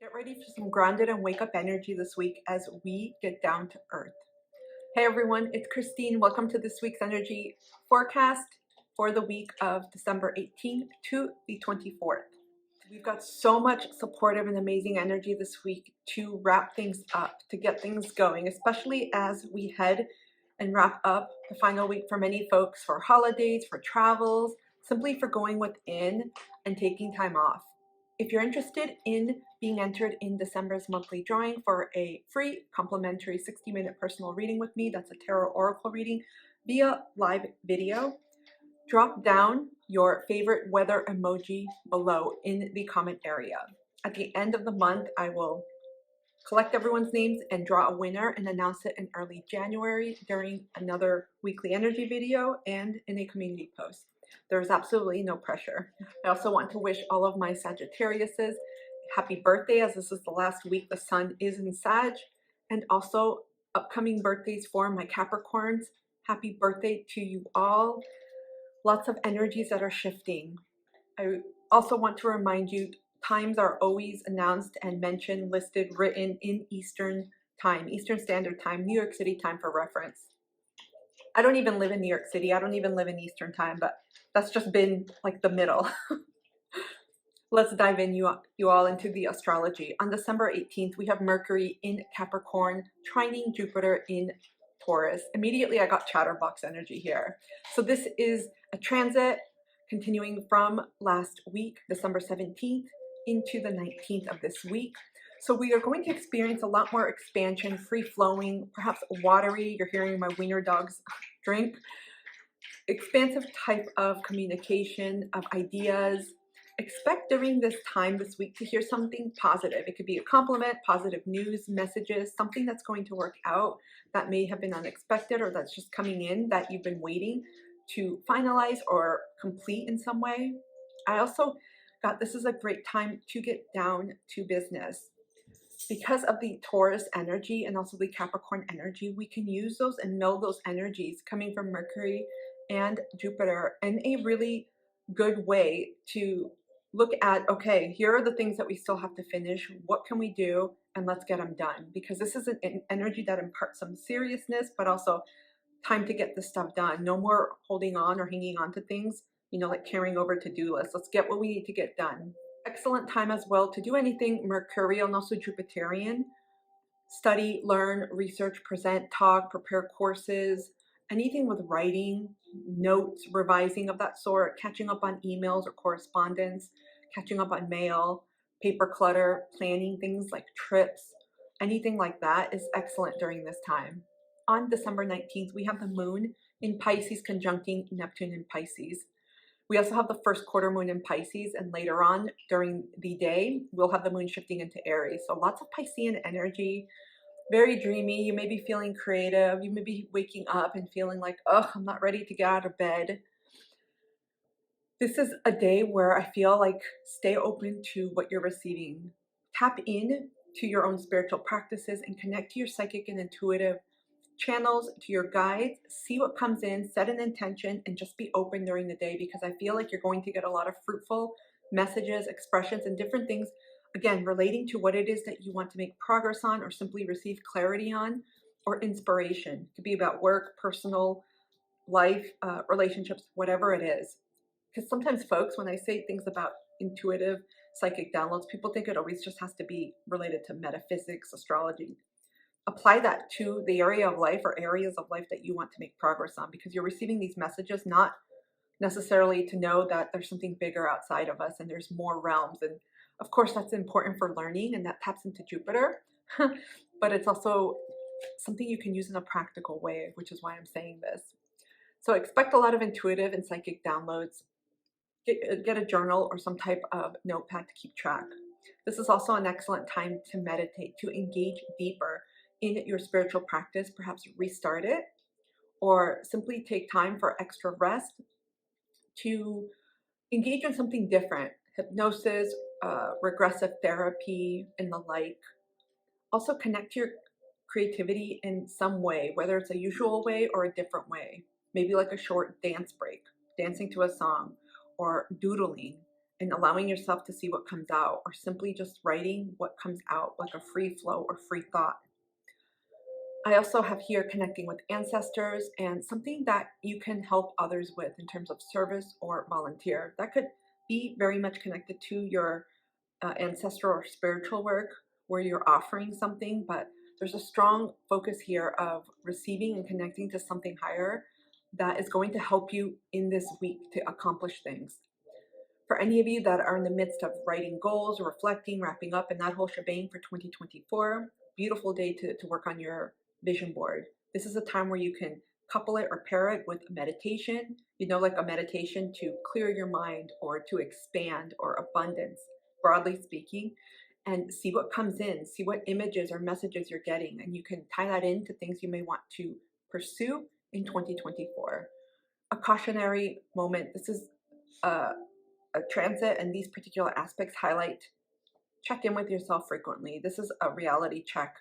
Get ready for some grounded and wake up energy this week as we get down to earth. Hey everyone, it's Christine. Welcome to this week's energy forecast for the week of December 18th to the 24th. We've got so much supportive and amazing energy this week to wrap things up, to get things going, especially as we head and wrap up the final week for many folks for holidays, for travels, simply for going within and taking time off. If you're interested in being entered in December's monthly drawing for a free complimentary 60-minute personal reading with me, that's a tarot oracle reading via live video, drop down your favorite weather emoji below in the comment area. At the end of the month, I will collect everyone's names and draw a winner and announce it in early January during another weekly energy video and in a community post. There's absolutely no pressure. I also want to wish all of my Sagittariuses happy birthday, as this is the last week the sun is in Sag, and also upcoming birthdays for my Capricorns. Happy birthday to you all. Lots of energies that are shifting. I also want to remind you, times are always announced and mentioned, listed, written in Eastern time, Eastern Standard Time, New York City time for reference. I don't even live in New York City. I don't even live in Eastern time, but that's just been like the middle. Let's dive in, you all, into the astrology. On December 18th, we have Mercury in Capricorn, trining Jupiter in Taurus. Immediately, I got chatterbox energy here. So this is a transit continuing from last week, December 17th, into the 19th of this week. So we are going to experience a lot more expansion, free-flowing, perhaps watery. You're hearing my wiener dogs drink. Expansive type of communication, of ideas. Expect during this time this week to hear something positive. It could be a compliment, positive news, messages, something that's going to work out that may have been unexpected or that's just coming in that you've been waiting to finalize or complete in some way. I also got this is a great time to get down to business. Because of the Taurus energy and also the Capricorn energy, we can use those and know those energies coming from Mercury and Jupiter in a really good way to look at, okay, here are the things that we still have to finish. What can we do? And let's get them done. Because this is an energy that imparts some seriousness, but also time to get this stuff done. No more holding on or hanging on to things, like carrying over to-do lists. Let's get what we need to get done. Excellent time as well to do anything Mercurial and also Jupiterian. Study, learn, research, present, talk, prepare courses, anything with writing, notes, revising of that sort, catching up on emails or correspondence, catching up on mail, paper clutter, planning things like trips, anything like that is excellent during this time. On December 19th, we have the moon in Pisces conjuncting Neptune in Pisces. We also have the first quarter moon in Pisces, and later on during the day, we'll have the moon shifting into Aries. So lots of Piscean energy, very dreamy. You may be feeling creative. You may be waking up and feeling like, oh, I'm not ready to get out of bed. This is a day where I feel like stay open to what you're receiving. Tap in to your own spiritual practices and connect to your psychic and intuitive channels, to your guides. See what comes in, set an intention, and just be open during the day, because I feel like you're going to get a lot of fruitful messages, expressions, and different things, again, relating to what it is that you want to make progress on or simply receive clarity on, or inspiration. It could be about work, personal life, relationships, whatever it is. Because sometimes folks, when I say things about intuitive psychic downloads, people think it always just has to be related to metaphysics, astrology. Apply that to the area of life or areas of life that you want to make progress on, because you're receiving these messages not necessarily to know that there's something bigger outside of us and there's more realms. And of course, that's important for learning, and that taps into Jupiter, but it's also something you can use in a practical way, which is why I'm saying this. So expect a lot of intuitive and psychic downloads. Get a journal or some type of notepad to keep track. This is also an excellent time to meditate, to engage deeper in your spiritual practice, perhaps restart it, or simply take time for extra rest to engage in something different, hypnosis, regressive therapy, and the like. Also connect to your creativity in some way, whether it's a usual way or a different way. Maybe like a short dance break, dancing to a song, or doodling, and allowing yourself to see what comes out, or simply just writing what comes out, like a free flow or free thought. I also have here connecting with ancestors and something that you can help others with in terms of service or volunteer. That could be very much connected to your ancestral or spiritual work, where you're offering something, but there's a strong focus here of receiving and connecting to something higher that is going to help you in this week to accomplish things. For any of you that are in the midst of writing goals, reflecting, wrapping up, and that whole shebang for 2024, beautiful day to work on your vision board. This is a time where you can couple it or pair it with a meditation, like a meditation to clear your mind or to expand or abundance, broadly speaking, and see what comes in, see what images or messages you're getting, and you can tie that into things you may want to pursue in 2024. A cautionary moment. This is a transit, and these particular aspects highlight check in with yourself frequently. This is a reality check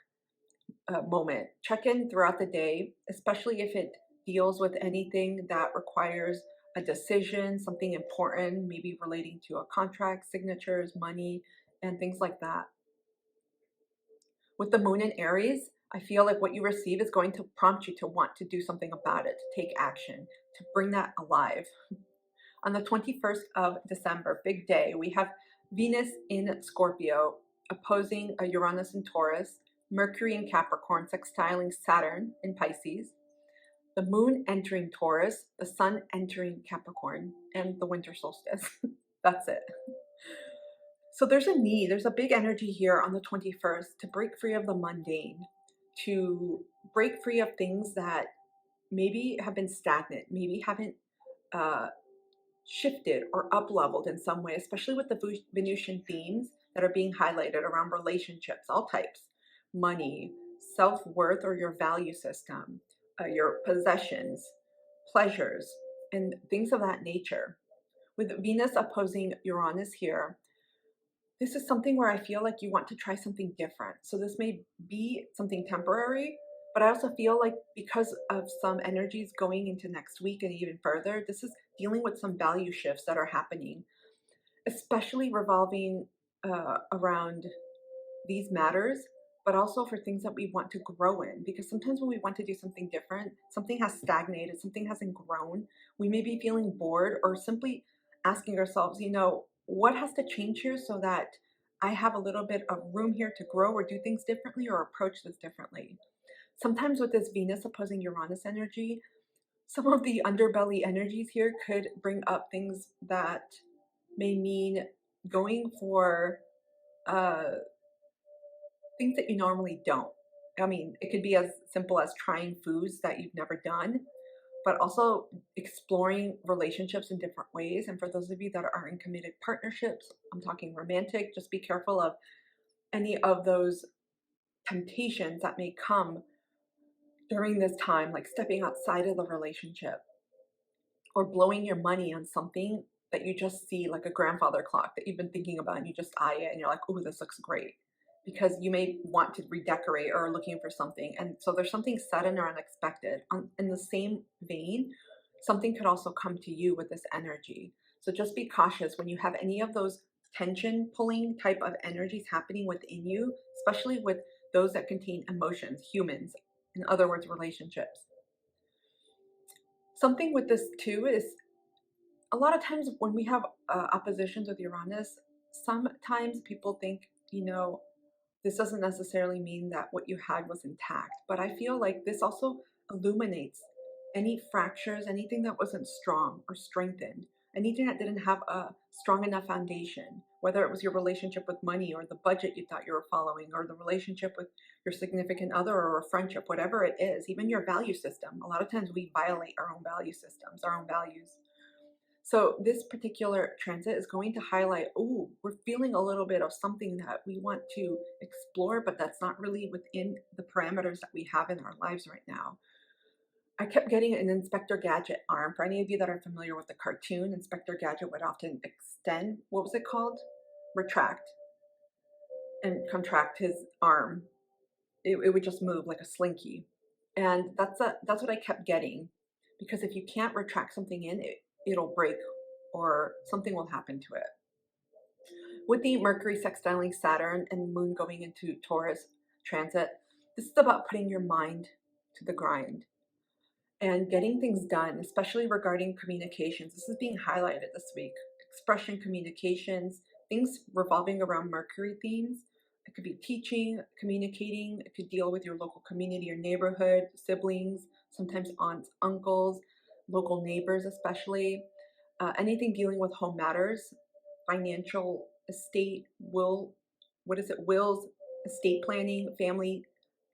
moment. Check in throughout the day, especially if it deals with anything that requires a decision, something important, maybe relating to a contract, signatures, money, and things like that. With the moon in Aries, I feel like what you receive is going to prompt you to want to do something about it, to take action, to bring that alive. On the 21st of December, big day, we have Venus in Scorpio opposing Uranus in Taurus, Mercury in Capricorn sextiling Saturn in Pisces, the moon entering Taurus, the sun entering Capricorn, and the winter solstice. That's it. So there's a big energy here on the 21st to break free of the mundane, to break free of things that maybe have been stagnant, maybe haven't shifted or up-leveled in some way, especially with the Venusian themes that are being highlighted around relationships, all types, money, self-worth or your value system, your possessions, pleasures, and things of that nature. With Venus opposing Uranus here, this is something where I feel like you want to try something different. So this may be something temporary, but I also feel like because of some energies going into next week and even further, this is dealing with some value shifts that are happening, especially revolving around these matters, but also for things that we want to grow in. Because sometimes when we want to do something different, something has stagnated, something hasn't grown, we may be feeling bored or simply asking ourselves, what has to change here so that I have a little bit of room here to grow or do things differently or approach this differently. Sometimes with this Venus opposing Uranus energy, some of the underbelly energies here could bring up things that may mean going for things that you normally don't. I mean, it could be as simple as trying foods that you've never done, but also exploring relationships in different ways. And for those of you that are in committed partnerships, I'm talking romantic, just be careful of any of those temptations that may come during this time, like stepping outside of the relationship or blowing your money on something that you just see, like a grandfather clock that you've been thinking about, and you just eye it and you're like, oh, this looks great, because you may want to redecorate or are looking for something. And so there's something sudden or unexpected. In the same vein, something could also come to you with this energy. So just be cautious when you have any of those tension pulling type of energies happening within you, especially with those that contain emotions, humans, in other words, relationships. Something with this too is a lot of times when we have oppositions with Uranus, sometimes people think, this doesn't necessarily mean that what you had was intact, but I feel like this also illuminates any fractures, anything that wasn't strong or strengthened, anything that didn't have a strong enough foundation, whether it was your relationship with money or the budget you thought you were following, or the relationship with your significant other or a friendship, whatever it is, even your value system. A lot of times we violate our own value systems, our own values. So this particular transit is going to highlight, oh, we're feeling a little bit of something that we want to explore, but that's not really within the parameters that we have in our lives right now. I kept getting an Inspector Gadget arm. For any of you that are familiar with the cartoon, Inspector Gadget would often extend, what was it called? Retract and contract his arm. It would just move like a slinky. And that's what I kept getting, because if you can't retract something in, it'll break or something will happen to it. With the Mercury sextiling Saturn and Moon going into Taurus transit, this is about putting your mind to the grind and getting things done, especially regarding communications. This is being highlighted this week. Expression, communications, things revolving around Mercury themes. It could be teaching, communicating. It could deal with your local community or neighborhood, siblings, sometimes aunts, uncles, local neighbors especially. Anything dealing with home matters, financial, estate, wills, estate planning, family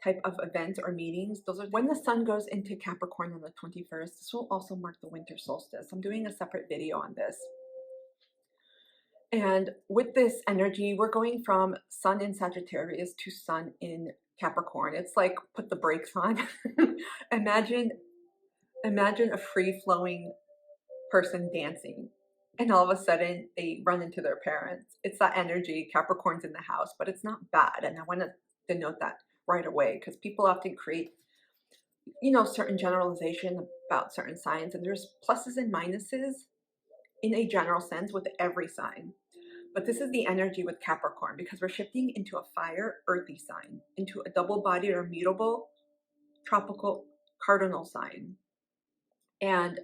type of events or meetings. Those are when the sun goes into Capricorn on the 21st. This will also mark the winter solstice. I'm doing a separate video on this. And with this energy, we're going from sun in Sagittarius to sun in Capricorn. It's like put the brakes on. Imagine a free-flowing person dancing, and all of a sudden they run into their parents. It's that energy. Capricorn's in the house, but it's not bad. And I want to denote that right away, because people often create, certain generalization about certain signs, and there's pluses and minuses in a general sense with every sign. But this is the energy with Capricorn, because we're shifting into a fire, earthy sign, into a double-bodied or mutable tropical cardinal sign. And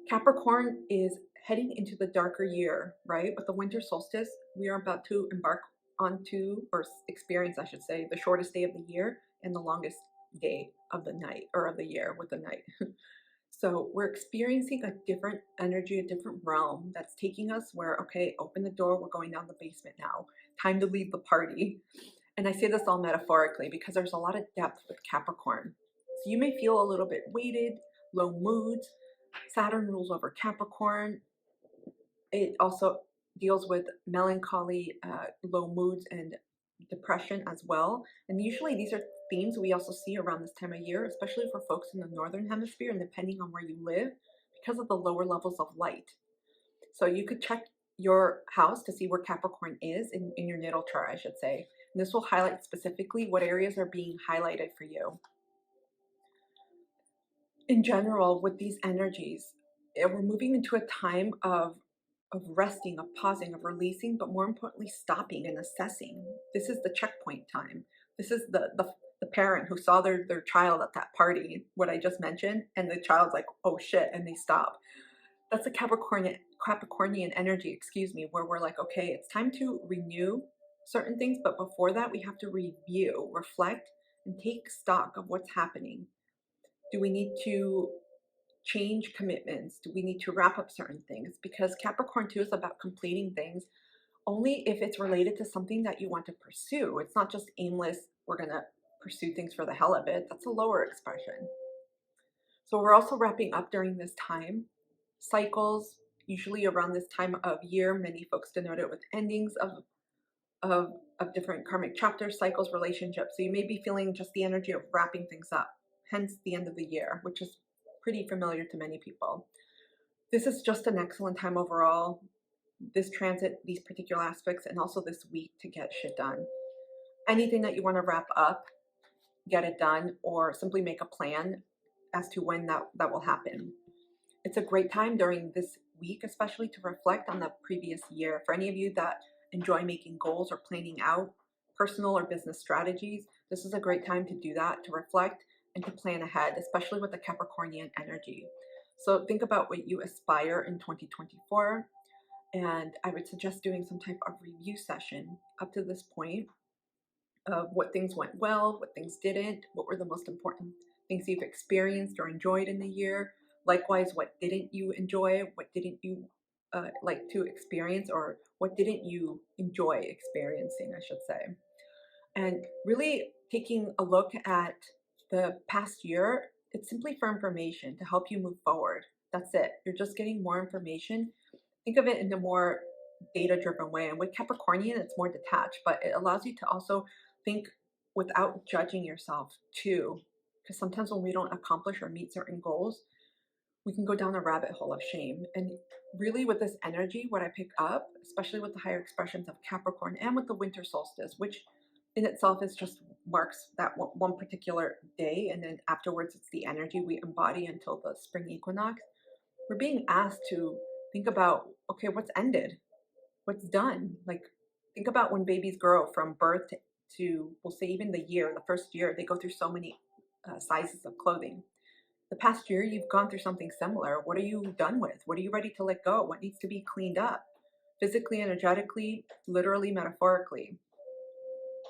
Capricorn is heading into the darker year, right? With the winter solstice, we are about to embark onto, or experience, I should say, the shortest day of the year and the longest day of the night, or of the year with the night. So we're experiencing a different energy, a different realm that's taking us where, okay, open the door, we're going down the basement now. Time to leave the party. And I say this all metaphorically because there's a lot of depth with Capricorn. So you may feel a little bit weighted, low moods. Saturn rules over Capricorn. It also deals with melancholy, low moods, and depression as well. And usually these are themes we also see around this time of year, especially for folks in the northern hemisphere and depending on where you live, because of the lower levels of light. So you could check your house to see where Capricorn is in your natal chart, I should say. And this will highlight specifically what areas are being highlighted for you. In general, with these energies, we're moving into a time of resting, of pausing, of releasing, but more importantly, stopping and assessing. This is the checkpoint time. This is the parent who saw their child at that party, what I just mentioned, and the child's like, oh shit, and they stop. That's a Capricornian energy, where we're like, okay, it's time to renew certain things, but before that, we have to review, reflect, and take stock of what's happening. Do we need to change commitments? Do we need to wrap up certain things? Because Capricorn too is about completing things only if it's related to something that you want to pursue. It's not just aimless, we're going to pursue things for the hell of it. That's a lower expression. So we're also wrapping up during this time. Cycles, usually around this time of year, many folks denote it with endings of different karmic chapters, cycles, relationships. So you may be feeling just the energy of wrapping things up, hence the end of the year, which is pretty familiar to many people. This is just an excellent time overall. This transit, these particular aspects, and also this week to get shit done. Anything that you want to wrap up, get it done, or simply make a plan as to when that will happen. It's a great time during this week, especially to reflect on the previous year. For any of you that enjoy making goals or planning out personal or business strategies, this is a great time to do that, to reflect and to plan ahead, especially with the Capricornian energy. So think about what you aspire in 2024, and I would suggest doing some type of review session up to this point of what things went well, what things didn't, what were the most important things you've experienced or enjoyed in the year. Likewise, what didn't you enjoy, what didn't you like to experience, or what didn't you enjoy experiencing, I should say. And really taking a look at the past year, it's simply for information to help you move forward. That's it. You're just getting more information. Think of it in a more data-driven way. And with Capricornian, it's more detached, but it allows you to also think without judging yourself too. Because sometimes when we don't accomplish or meet certain goals, we can go down a rabbit hole of shame. And really with this energy, what I pick up, especially with the higher expressions of Capricorn and with the winter solstice, which in itself is just marks that one particular day, and then afterwards it's the energy we embody until the spring equinox. We're being asked to think about, okay, what's ended? What's done? Like, Think about when babies grow from birth to we'll say even the year, the first year, they go through so many sizes of clothing. The past year, you've gone through something similar. What are you done with? What are you ready to let go? What needs to be cleaned up? Physically, energetically, literally, metaphorically.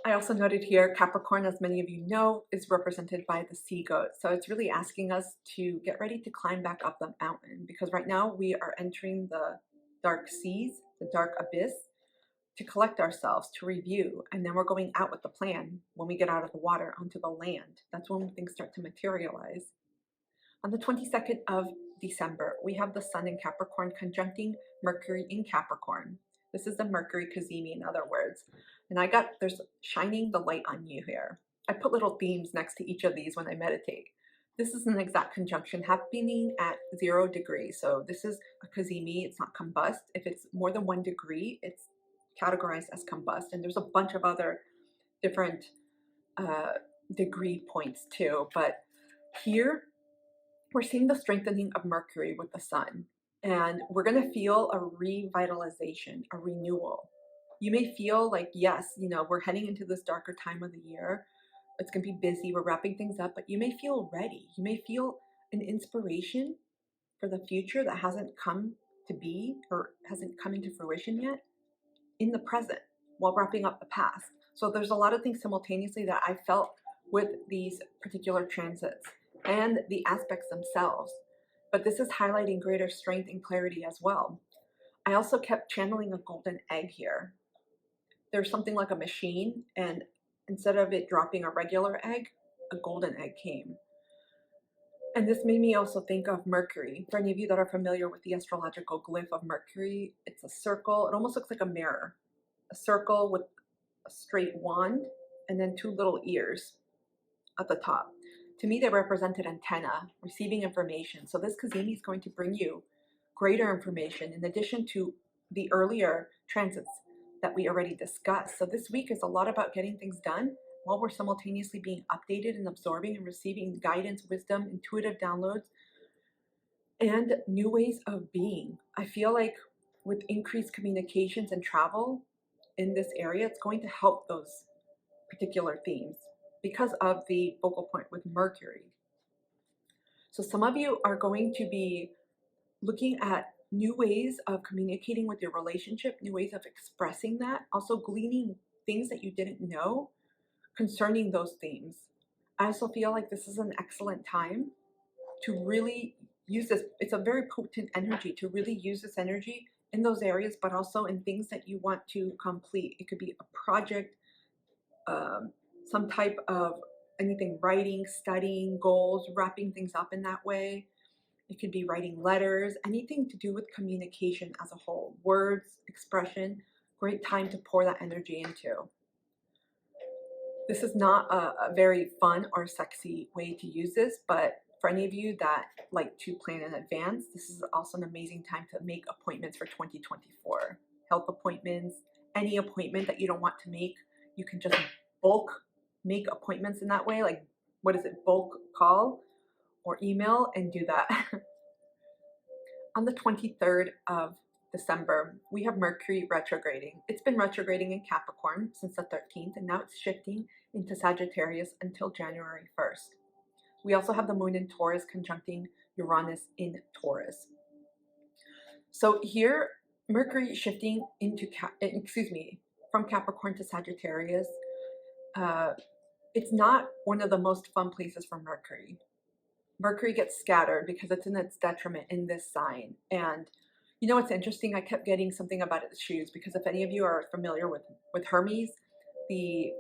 I also noted here, Capricorn, as many of you know, is represented by the sea goat. So it's really asking us to get ready to climb back up the mountain, because right now we are entering the dark seas, the dark abyss, to collect ourselves, to review, and then we're going out with the plan when we get out of the water onto the land. That's when things start to materialize. On the 22nd of December, we have the Sun in Capricorn conjuncting Mercury in Capricorn. This is the Mercury cazimi, in other words. And there's shining the light on you here. I put little themes next to each of these when I meditate. This is an exact conjunction happening at 0 degrees. So this is a cazimi, it's not combust. If it's more than 1 degree, it's categorized as combust. And there's a bunch of other different degree points too. But here, we're seeing the strengthening of Mercury with the Sun, and we're going to feel a revitalization, a renewal. You may feel like, yes, we're heading into this darker time of the year. It's going to be busy. We're wrapping things up, but you may feel ready. You may feel an inspiration for the future that hasn't come to be or hasn't come into fruition yet in the present while wrapping up the past. So there's a lot of things simultaneously that I felt with these particular transits and the aspects themselves. But this is highlighting greater strength and clarity as well. I also kept channeling a golden egg here. There's something like a machine, and instead of it dropping a regular egg, a golden egg came. And this made me also think of Mercury. For any of you that are familiar with the astrological glyph of Mercury, it's a circle. It almost looks like a mirror. A circle with a straight wand and then 2 little ears at the top. To me, they represented antenna, receiving information. So this cazimi is going to bring you greater information in addition to the earlier transits that we already discussed. So this week is a lot about getting things done while we're simultaneously being updated and absorbing and receiving guidance, wisdom, intuitive downloads, and new ways of being. I feel like with increased communications and travel in this area, it's going to help those particular themes because of the focal point with Mercury. So some of you are going to be looking at new ways of communicating with your relationship, new ways of expressing that, also gleaning things that you didn't know concerning those themes. I also feel like this is an excellent time to really use this. It's a very potent energy to really use this energy in those areas, but also in things that you want to complete. It could be a project, some type of anything, writing, studying, goals, wrapping things up in that way. It could be writing letters, anything to do with communication as a whole, words, expression, great time to pour that energy into. This is not a very fun or sexy way to use this, but for any of you that like to plan in advance, this is also an amazing time to make appointments for 2024. Health appointments, any appointment that you don't want to make, you can just bulk make appointments in that way, like bulk call or email and do that. On the 23rd of December, we have Mercury retrograding. It's been retrograding in Capricorn since the 13th, and now it's shifting into Sagittarius until January 1st. We also have the moon in Taurus conjuncting Uranus in Taurus. So here, Mercury shifting into, from Capricorn to Sagittarius. It's not one of the most fun places for Mercury. Mercury gets scattered because it's in its detriment in this sign. And what's interesting? I kept getting something about its shoes, because if any of you are familiar with Hermes, the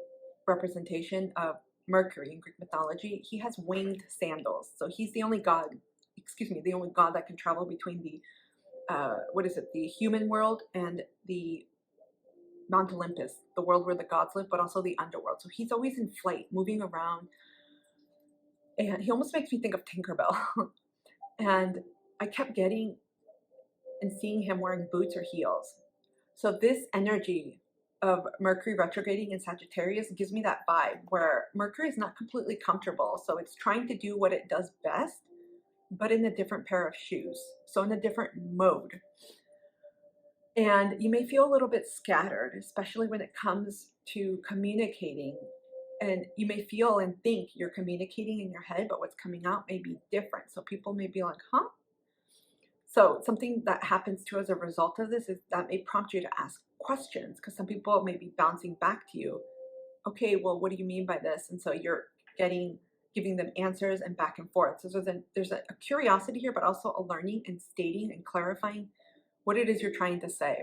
representation of Mercury in Greek mythology, he has winged sandals. So he's the only god that can travel between the the human world and the Mount Olympus, the world where the gods live, but also the underworld. So he's always in flight, moving around. And he almost makes me think of Tinkerbell. And I kept getting and seeing him wearing boots or heels. So this energy of Mercury retrograding in Sagittarius gives me that vibe where Mercury is not completely comfortable. So it's trying to do what it does best, but in a different pair of shoes. So in a different mode. And you may feel a little bit scattered, especially when it comes to communicating. And you may feel and think you're communicating in your head, but what's coming out may be different. So people may be like, huh? So something that happens too as a result of this is that may prompt you to ask questions, because some people may be bouncing back to you. Okay, well, what do you mean by this? And so you're giving them answers and back and forth. So there's a curiosity here, but also a learning and stating and clarifying what it is you're trying to say.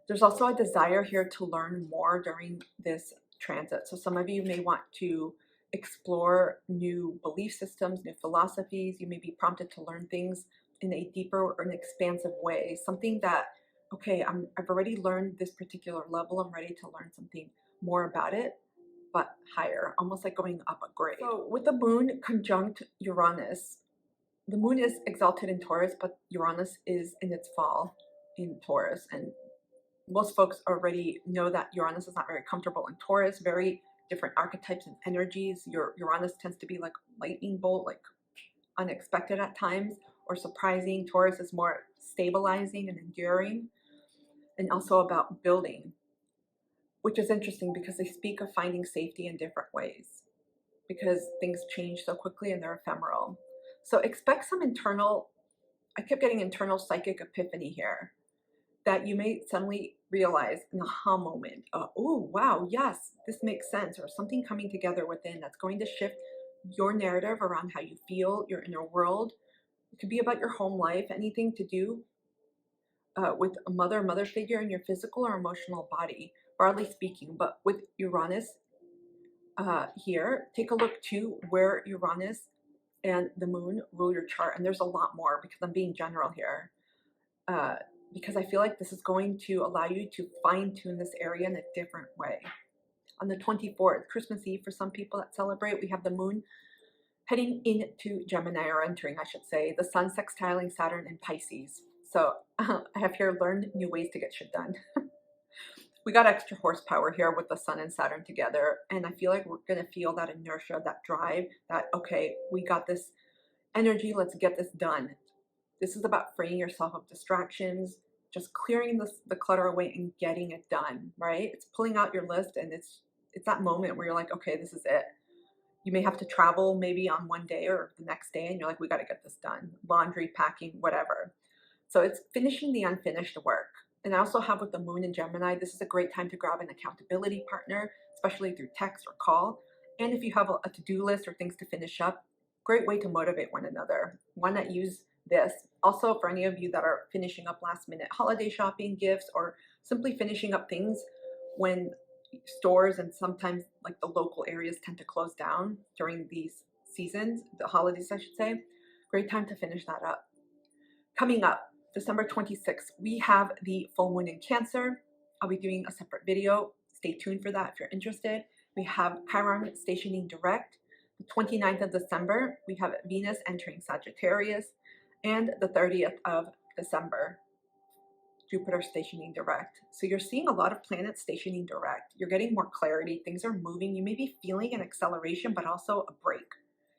There's also a desire here to learn more during this transit. So some of you may want to explore new belief systems, new philosophies. You may be prompted to learn things in a deeper or an expansive way. Something that, okay, I've already learned this particular level. I'm ready to learn something more about it, but higher, almost like going up a grade. So with the moon conjunct Uranus, the moon is exalted in Taurus, but Uranus is in its fall in Taurus. And most folks already know that Uranus is not very comfortable in Taurus, very different archetypes and energies. Your Uranus tends to be like lightning bolt, like unexpected at times, or surprising. Taurus is more stabilizing and enduring, and also about building, which is interesting because they speak of finding safety in different ways, because things change so quickly and they're ephemeral. So expect some internal, I kept getting internal psychic epiphany here, that you may suddenly realize an aha moment. Oh, wow, yes, this makes sense, or something coming together within that's going to shift your narrative around how you feel, your inner world. It could be about your home life, anything to do with a mother figure in your physical or emotional body, broadly speaking. But with Uranus here, take a look too where Uranus and the moon rule your chart. And there's a lot more because I'm being general here. Because I feel like this is going to allow you to fine-tune this area in a different way. On the 24th, Christmas Eve, for some people that celebrate, we have the moon heading into Gemini, or entering, I should say, the sun sextiling Saturn in Pisces. So I have here learned new ways to get shit done. We got extra horsepower here with the sun and Saturn together, and I feel like we're going to feel that inertia, that drive, that, okay, we got this energy, let's get this done. This is about freeing yourself of distractions, just clearing the clutter away and getting it done, right? It's pulling out your list, and it's that moment where you're like, okay, this is it. You may have to travel maybe on one day or the next day, and you're like, we got to get this done. Laundry, packing, whatever. So it's finishing the unfinished work. And I also have with the moon in Gemini, this is a great time to grab an accountability partner, especially through text or call. And if you have a to-do list or things to finish up, great way to motivate one another. Why not use this? Also, for any of you that are finishing up last minute holiday shopping, gifts, or simply finishing up things when stores and sometimes like the local areas tend to close down during these seasons, the holidays, I should say, great time to finish that up. Coming up, December 26th, we have the full moon in Cancer. I'll be doing a separate video. Stay tuned for that if you're interested. We have Chiron stationing direct. The 29th of December, we have Venus entering Sagittarius. And the 30th of December, Jupiter stationing direct. So you're seeing a lot of planets stationing direct. You're getting more clarity. Things are moving. You may be feeling an acceleration, but also a break.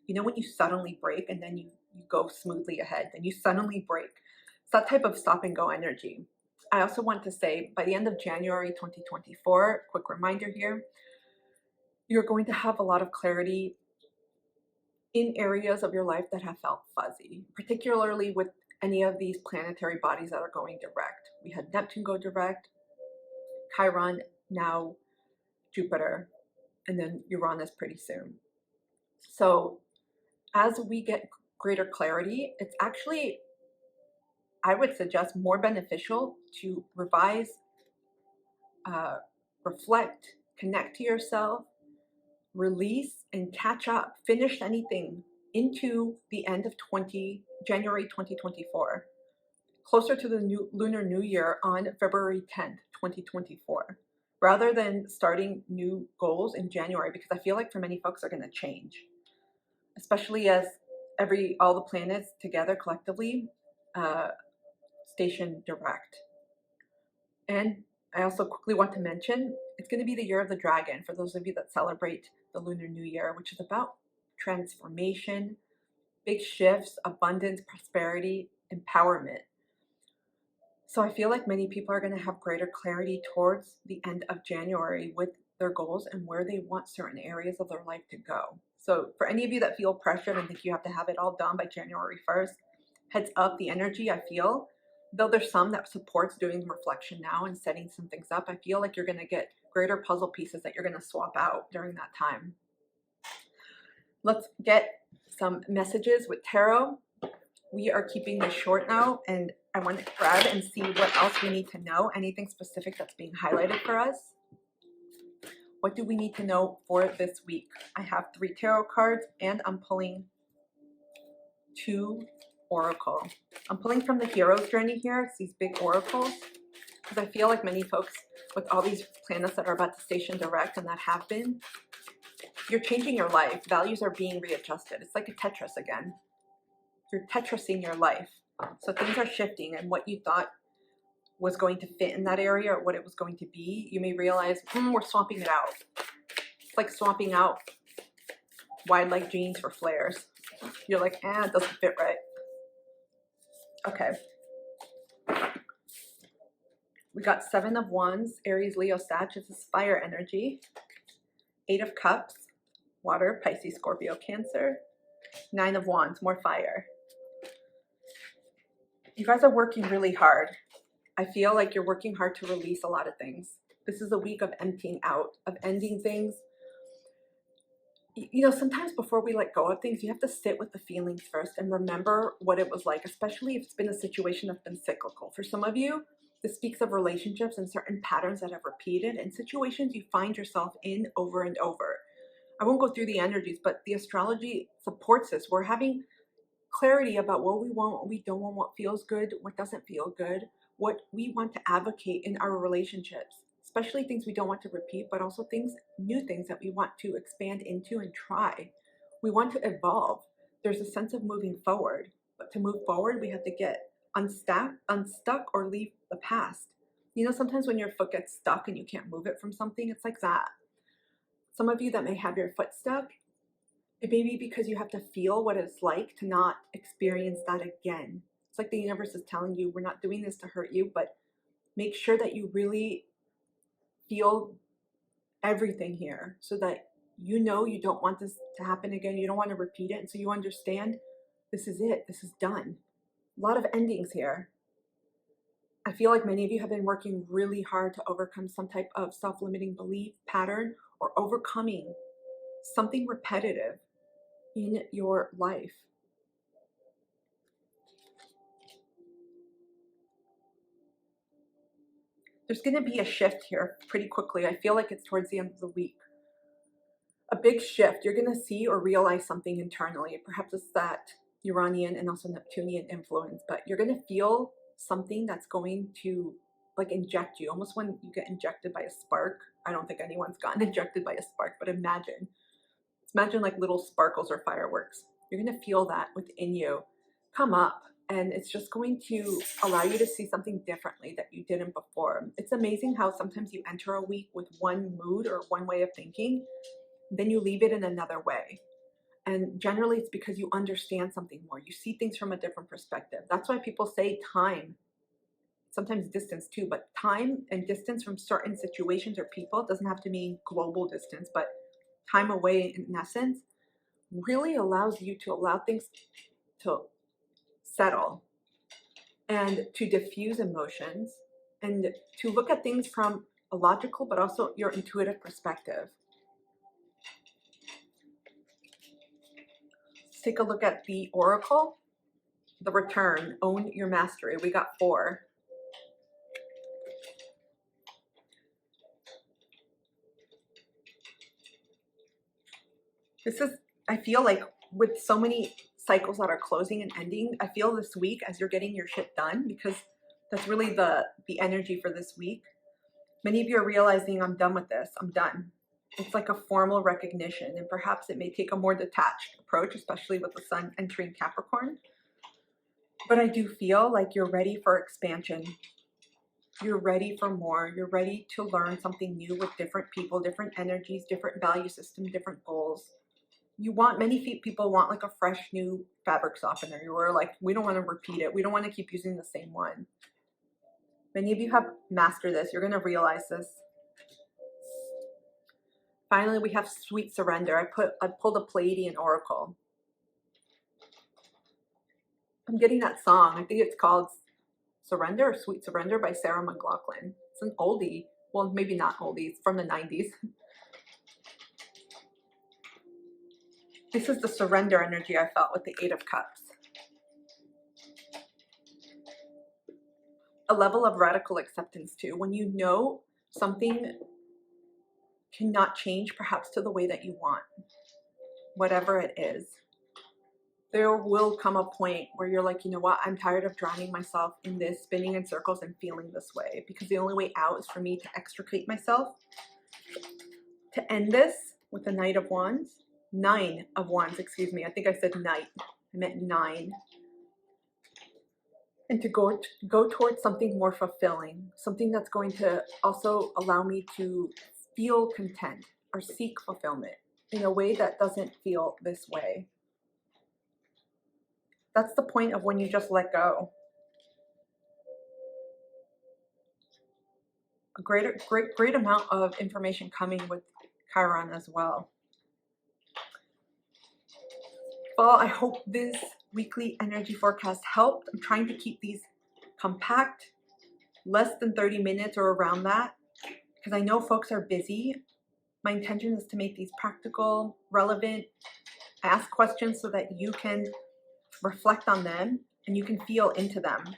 You know when you suddenly break and then you go smoothly ahead, then you suddenly break. It's that type of stop and go energy. I also want to say by the end of January 2024, quick reminder here, you're going to have a lot of clarity in areas of your life that have felt fuzzy, particularly with any of these planetary bodies that are going direct. We had Neptune go direct, Chiron, now Jupiter, and then Uranus pretty soon. So as we get greater clarity, it's actually, I would suggest, more beneficial to revise, reflect, connect to yourself, release, and catch up, finish anything into the end of January 2024, closer to the Lunar New Year on February 10th, 2024, rather than starting new goals in January, because I feel like for many folks are going to change, especially as all the planets together collectively station direct. And I also quickly want to mention, it's going to be the year of the dragon for those of you that celebrate the Lunar New Year, which is about transformation, big shifts, abundance, prosperity, empowerment. So I feel like many people are going to have greater clarity towards the end of January with their goals and where they want certain areas of their life to go. So for any of you that feel pressured and think you have to have it all done by January 1st, heads up, the energy I feel, though there's some that supports doing reflection now and setting some things up, I feel like you're going to get greater puzzle pieces that you're going to swap out during that time. Let's get some messages with tarot. We are keeping this short now, and I want to grab and see what else we need to know, anything specific that's being highlighted for us. What do we need to know for this week? I have 3 tarot cards, and I'm pulling 2 oracle. I'm pulling from the hero's journey here. It's these big oracles, because I feel like many folks with all these planets that are about to station direct and that have been, you're changing your life. Values are being readjusted. It's like a Tetris again. You're Tetrising your life. So things are shifting, and what you thought was going to fit in that area or what it was going to be, you may realize, we're swapping it out. It's like swapping out wide leg jeans for flares. You're like, it doesn't fit right. Okay. We got 7 of Wands, Aries, Leo, Sag. This is fire energy. 8 of Cups, water, Pisces, Scorpio, Cancer. 9 of Wands, more fire. You guys are working really hard. I feel like you're working hard to release a lot of things. This is a week of emptying out, of ending things. You know, sometimes before we let go of things, you have to sit with the feelings first and remember what it was like, especially if it's been a situation that's been cyclical. For some of you, this speaks of relationships and certain patterns that have repeated and situations you find yourself in over and over. I won't go through the energies, but the astrology supports this. We're having clarity about what we want, what we don't want, what feels good, what doesn't feel good, what we want to advocate in our relationships, especially things we don't want to repeat, but also things, new things that we want to expand into and try. We want to evolve. There's a sense of moving forward, but to move forward, we have to get unstuck or leave the past. You know, sometimes when your foot gets stuck and you can't move it from something, it's like that. Some of you that may have your foot stuck, it may be because you have to feel what it's like to not experience that again. It's like the universe is telling you, we're not doing this to hurt you, but make sure that you really feel everything here so that you know you don't want this to happen again. You don't want to repeat it. And so you understand this is it. This is done. A lot of endings here. I feel like many of you have been working really hard to overcome some type of self-limiting belief pattern or overcoming something repetitive in your life. There's going to be a shift here pretty quickly. I feel like it's towards the end of the week. A big shift. You're going to see or realize something internally. Perhaps it's that Uranian and also Neptunian influence, but you're going to feel something that's going to like inject you, almost when you get injected by a spark. I don't think anyone's gotten injected by a spark, but imagine like little sparkles or fireworks. You're going to feel that within you come up, and it's just going to allow you to see something differently that you didn't before. It's amazing how sometimes you enter a week with one mood or one way of thinking, then you leave it in another way. And generally it's because you understand something more. You see things from a different perspective. That's why people say time, sometimes distance too, but time and distance from certain situations or people, doesn't have to mean global distance, but time away in essence, really allows you to allow things to settle and to diffuse emotions and to look at things from a logical but also your intuitive perspective. Let's take a look at the oracle, the return, own your mastery. We got 4. This is, I feel like with so many cycles that are closing and ending, I feel this week as you're getting your shit done, because that's really the energy for this week. Many of you are realizing, I'm done with this, I'm done. It's like a formal recognition, and perhaps it may take a more detached approach, especially with the sun entering Capricorn. But I do feel like you're ready for expansion. You're ready for more. You're ready to learn something new with different people, different energies, different value system, different goals. Many people want like a fresh new fabric softener. You're like, we don't want to repeat it. We don't want to keep using the same one. Many of you have mastered this. You're going to realize this. Finally, we have Sweet Surrender. I pulled a Pleiadian Oracle. I'm getting that song. I think it's called Surrender or Sweet Surrender by Sarah McLachlan. It's an oldie. Well, maybe not oldie. It's from the 90s. This is the surrender energy I felt with the Eight of Cups. A level of radical acceptance too. When you know something cannot change perhaps to the way that you want, whatever it is, there will come a point where you're like, you know what, I'm tired of drowning myself in this, spinning in circles and feeling this way, because the only way out is for me to extricate myself, to end this with the Knight of Wands. 9 of Wands, excuse me. I think I said Knight. I meant 9. And to go towards something more fulfilling, something that's going to also allow me to feel content or seek fulfillment in a way that doesn't feel this way. That's the point of when you just let go. A great amount of information coming with Chiron as well. Well, I hope this weekly energy forecast helped. I'm trying to keep these compact, less than 30 minutes or around that, because I know folks are busy. My intention is to make these practical, relevant, ask questions so that you can reflect on them and you can feel into them.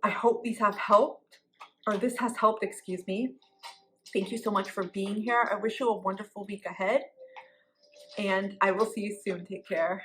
I hope these have helped, or this has helped, excuse me. Thank you so much for being here. I wish you a wonderful week ahead, and I will see you soon. Take care.